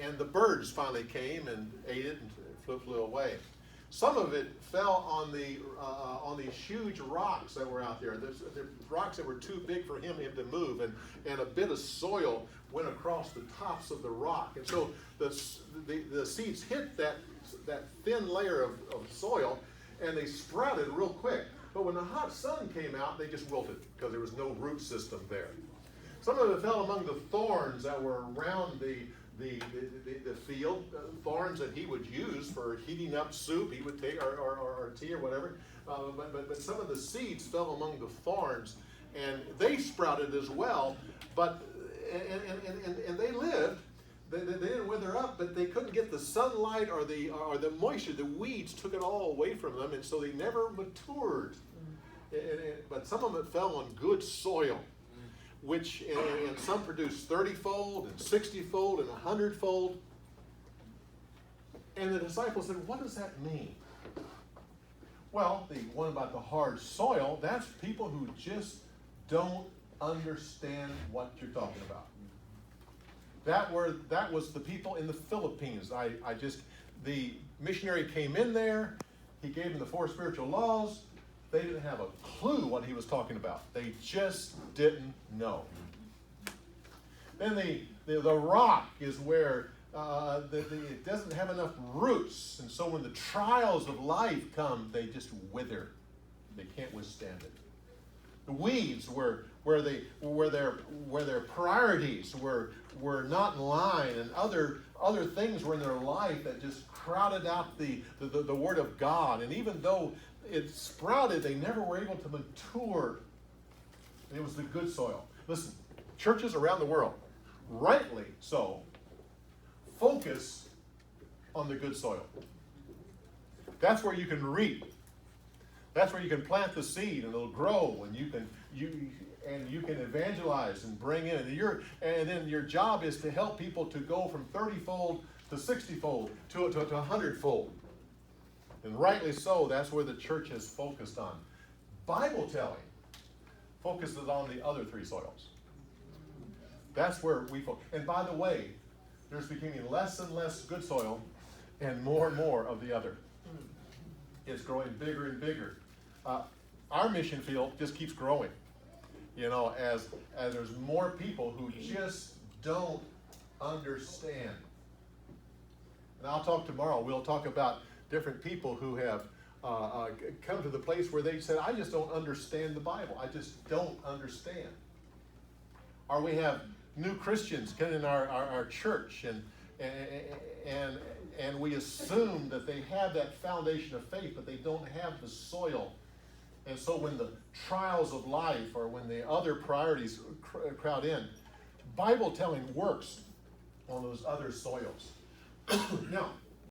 and the birds finally came and ate it and flew away. Some of it fell on these huge rocks that were out there. There's rocks that were too big for him to move, and a bit of soil went across the tops of the rock. And so the seeds hit that thin layer of soil, and they sprouted real quick. But when the hot sun came out, they just wilted because there was no root system there. Some of it fell among the thorns that were around the field, thorns that he would use for heating up soup, he would take, or tea or whatever. But some of the seeds fell among the thorns, and they sprouted as well. But and they lived. They didn't wither up, but they couldn't get the sunlight or the moisture. The weeds took it all away from them, and so they never matured. But some of it fell on good soil, which and some produced 30-fold and 60-fold and 100-fold. And the disciples said, "What does that mean?" Well, the one about the hard soil, that's people who just don't understand what you're talking about. That was the people in the Philippines. The missionary came in there, he gave them the 4 spiritual laws. They didn't have a clue what he was talking about. They just didn't know. Then the rock is where it doesn't have enough roots, and so when the trials of life come, they just wither. They can't withstand it. The weeds where their priorities were not in line, and other things were in their life that just crowded out the Word of God. And even though it sprouted, they never were able to mature. And it was the good soil. Listen, churches around the world, rightly so, focus on the good soil. That's where you can reap. That's where you can plant the seed and it'll grow, and you can evangelize and bring in. And then your job is to help people to go from 30-fold to 60-fold to 100-fold. And rightly so, that's where the church has focused on. Bible telling focuses on the other 3 soils. That's where we focus. And by the way, there's becoming less and less good soil and more of the other. It's growing bigger and bigger. Our mission field just keeps growing. As there's more people who just don't understand. And I'll talk tomorrow. We'll talk about different people who have come to the place where they said, "I just don't understand the Bible. I just don't understand." Or we have new Christians come in our church, and we assume that they have that foundation of faith, but they don't have the soil. And so when the trials of life or when the other priorities crowd in, Bible telling works on those other soils. Now,